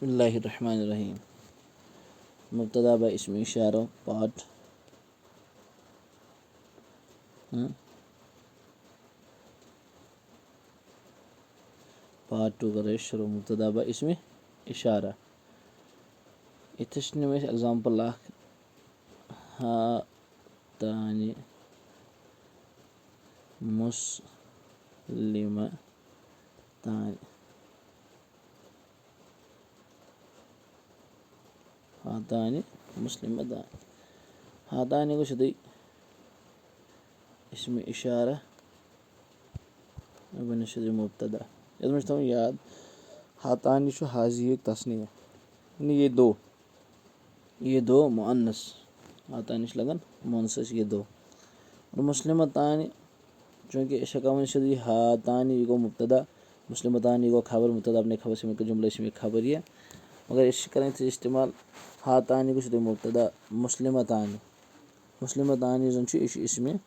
बिस्मिल्लाहिर्रहमानिर्रहीम। मुब्तदा ब इस्म इशारा पार्ट पार्ट 2 कर शुरू। मुब्तदा ब इस्म इशारा इत्थस एग्जाम्पल हा तानि मुस्लिमतानि हातानि मुस्लिमतानि हातानि को इस्म इशारा बन मुब्तदा यह थो याद हातानि हाजी तस्निया यानी ये दो मुअन्नस हातानि लगन मुअन्नस ये दो और मुस्लिमतानि चूँकि वन हातानि गो मुब्तदा मुस्लिमतानि गो खबर मुब्तदा अपने खबर से मिलकर जुमला इसमें खबरिया मगर इस करें इस्तेमाल हातानि को मुब्तदा मुस्लिमतानि जन इसमें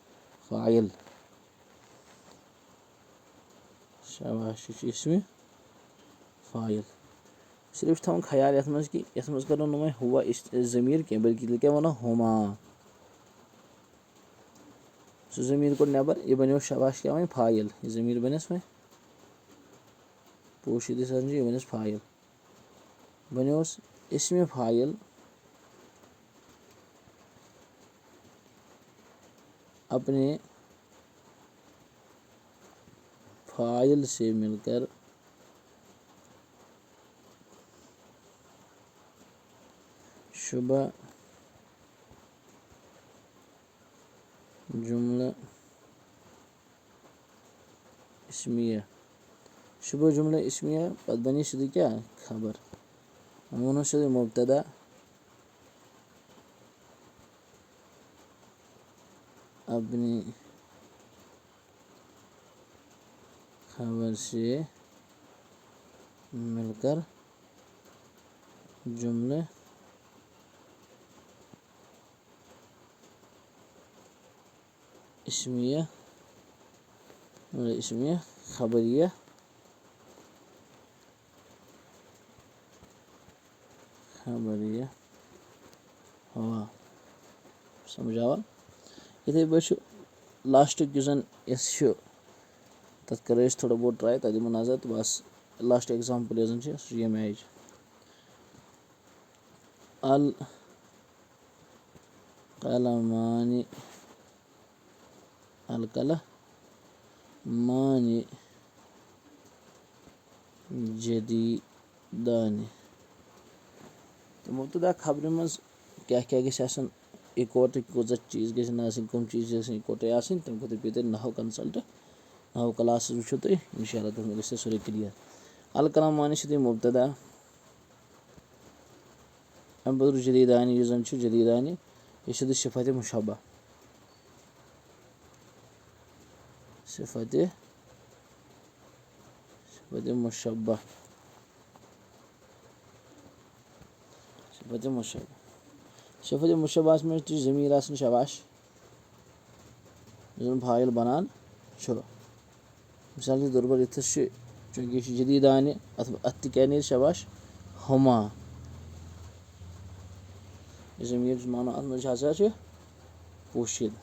फ़ाइल शाबाश इसमें फ़ाइल सिर्फ थवन ख्याल यथ मज कि यथ मज करो नुम हुआ ज़मीर क्या बल्कि क्या वनो हुमा सो ज़मीर को नबर यह बनो शाबाश क्या वन फ़ाइल यह ज़मीर बनस वन पोशीद यह बनस फ़ाइल बनोस इसमें फ़ाइल अपने फ़ाइल से मिलकर शुबा जुमला इस्मिया शुबा जुमला इस्मिया पद बनी शुद्ध क्या खबर अमून शुद्ध मुब्तदा अपनी खबर से मिलकर जुमला इसमिया इसमिया खबरिया हवा समझावा इथे बस लास्ट जन तथ कर थोड़ा बहुत ट्राई तक दिमो नजर तो बस लास्ट एग्जाम्पल यह ये मैच अल कलमानी अल कलमानी जदीदानी तो मुब्तदा खबर मज क्या क्या गसन इकवट कूजा चीज़ गम चीज़ इकवटे तम खुद पे नहव कंसल्ट नहव क्लास वो तुम इंशाल्लाह तम सोरे क्लियर अल कलमानी मुब्तदा अम बदर जदीदानी जन जदीदानी यह सिफत मुशब्बा सिफत मुशब्बा सिफत मुशब्बा में ज़मीर शाबाश जन फ़ाइल बनान मिसाल के तौर पर इथस चूँकि जदीदानी अत क्या नीर शाबाश हुमा ज़मीर मानो अत मज पोशीद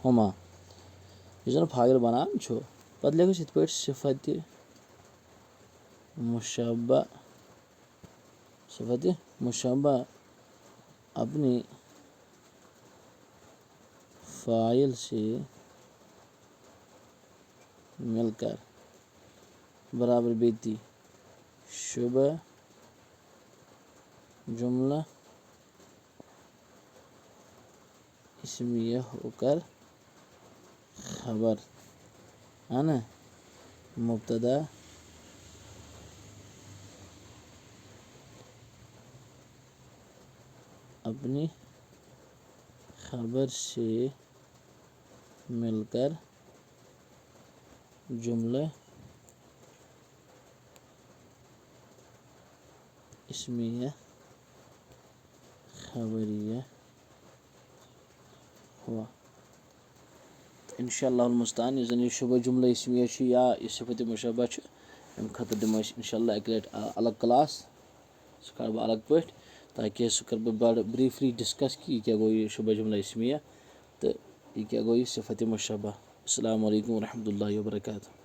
हुमा यह जन फ़ाइल बनान पत लिखस इत पे सिफत मुशब्बा अपनी फ़ाइल से मिलकर बराबर बेती शुबा जुमला इसमिया होकर खबर है ना मुब्तदा अपनी खबर से मिलकर जुमला इसमिया खबरिया हुआ इंशाअल्लाह मुस्तान यह जन शुबह जुमला इसमिया या सिफत मुशब्बा अम खतर दिमो इंशाअल्लाह एक लट अलग क्लास सह कर बह अलग पे ताकि सह कर बड़ ब्रीफली डिस्कस कि क्या गो यह शुबह जुमला इसमिया तो यह क्या गो सिफ़त मुशब्बह। अस्सलामु अलैकुम व रहमतुल्लाहि व बरकातुहू।